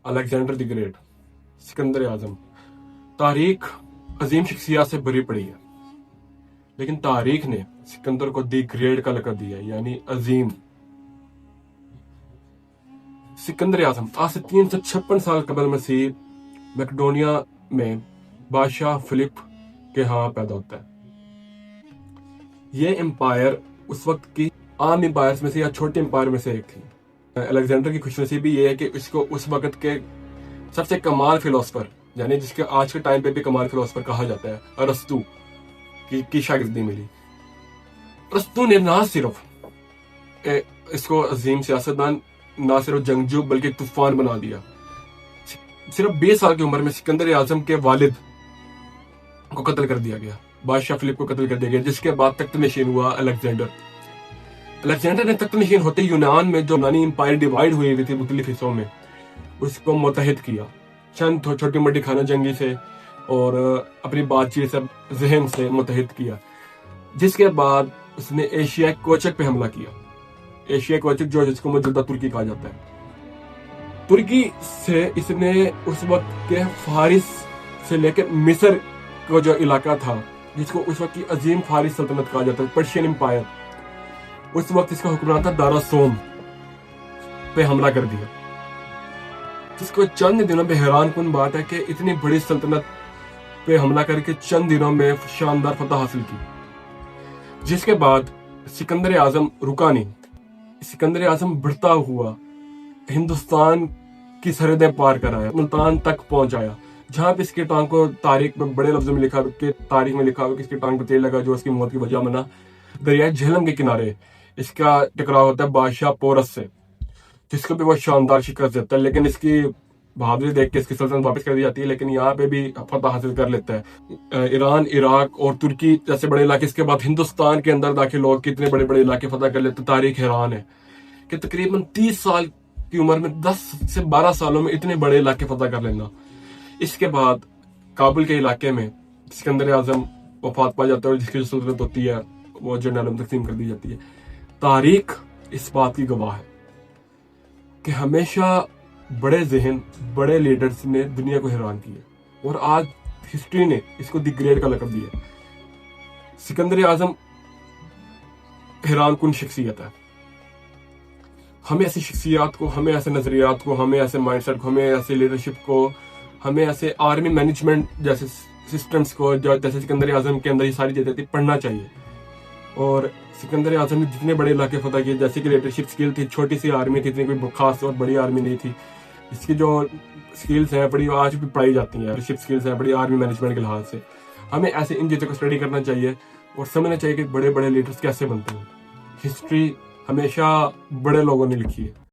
Alexander the great, Sikandar आजम। तारीख अजीम शख्सियत से भरी पड़ी है, लेकिन तारीख ने सिकंदर को दी ग्रेट का लक़ब दिया, यानी अजीम। सिकंदर आजम आज से 356 साल कबल मसीह मैकेडोनिया में बादशाह फिलिप के यहाँ पैदा होता है। ये एम्पायर उस वक्त की आम एम्पायर्स में से या छोटे एम्पायर में से एक थी। अलेक्जेंडर की खुशनसीबी ये है कि इसको उस वक्त के सबसे कमाल फिलोसफर, यानी जिसके आज के टाइम पे भी कमाल फिलोसफर कहा जाता है, अरस्तू की शागिर्दी मिली। अरस्तू ने ना सिर्फ इसको अजीम सियासतदान, ना सिर्फ जंगजू, बल्कि तूफान बना दिया। सिर्फ 20 साल की उम्र में सिकंदर आजम के वालिद को कत्ल कर दिया गया, बादशाह फिलिप को कत्ल कर दिया गया, जिसके बाद तख्त नशीन हुआ अलेक्जेंडर। अलेक्जेंडर ने तख्त नशीन होते यूनान में जो यूनानी एम्पायर डिवाइड हुई हुई थी मुख्तलिफ हिस्सों में, उसको मुतहिद किया चंद छोटी मोटी खाना जंगी से और अपनी बातचीत से, जहन से मुतहिद किया। जिसके बाद उसने एशिया कोचक पे हमला किया। एशिया कोचक जो जिसको मौजूदा तुर्की कहा जाता है। तुर्की से इसने उस वक्त के फारिस से लेकर मिस्र को जो इलाका था, जिसको उस वक्त की अजीम फारिस सल्तनत कहा जाता है, पर्शियन एम्पायर, उस वक्त इसका हुक्मरान था दारा सोम, पे हमला कर दिया। जिसको चंद दिनों में हैरान कुन बात है कि इतनी बड़ी सल्तनत पे हमला करके चंद दिनों में शानदार फतह हासिल की। जिसके बाद सिकंदर आजम रुका नहीं। सिकंदर आजम बढ़ता हुआ हिंदुस्तान की सरहदें पार कर आया, मुल्तान तक पहुंच आया, जहां पे इसकी टांग को तारीख में बड़े लफ्जों में लिखा कि तारीख में लिखा हुआ कि इसकी टांग पर तेल लगा जो इसकी मौत की वजह बना। दरिया झेलम के किनारे इसका टकराव होता है बादशाह पोरस से, जिसको भी वो शानदार शिकस्त देता है, लेकिन इसकी बहादुरी देख के इसकी सल्तनत वापस कर दी जाती है। लेकिन यहाँ पे भी फतह हासिल कर लेता है। ईरान, इराक और तुर्की जैसे बड़े इलाके, इसके बाद हिंदुस्तान के अंदर दाखिल लोग कितने बड़े बड़े इलाके फतह कर लेते। तारीख हैरान है कि तकरीबन 30 साल की उम्र में 10 से 12 सालों में इतने बड़े इलाके फतह कर लेना। इसके बाद काबुल के इलाके में सिकंदर आजम वफात पा जाता है और जिसकी जो सल्तनत होती है वो जर्नल में तकसीम कर दी जाती है। तारीख इस बात की गवाह है कि हमेशा बड़े जहन, बड़े लीडर्स ने दुनिया को हैरान किया और आज हिस्ट्री ने इसको द ग्रेट का लक़ब दिया। सिकंदर आजम हैरान कुन शख्सियत है। हमें ऐसी शख्सियत को, हमें ऐसे नजरियात को, हमें ऐसे माइंडसेट को, हमें ऐसे लीडरशिप को, हमें ऐसे आर्मी मैनेजमेंट जैसे सिस्टम्स को, जैसे सिकंदर आजम के अंदर ये सारी चीजें थी, पढ़ना चाहिए। और सिकंदर आजम ने जितने बड़े इलाके फतह किए, जैसे कि लीडरशिप स्किल थी, छोटी सी आर्मी थी, इतनी कोई खास और बड़ी आर्मी नहीं थी। इसकी जो स्किल्स हैं बड़ी आज भी पढ़ाई जाती हैं, लीडरशिप स्किल्स हैं बड़ी आर्मी मैनेजमेंट के लिहाज से। हमें ऐसे इन चीज़ों को स्टडी करना चाहिए और समझना चाहिए कि बड़े बड़े लीडर्स कैसे बनते हैं। हिस्ट्री हमेशा बड़े लोगों ने लिखी है।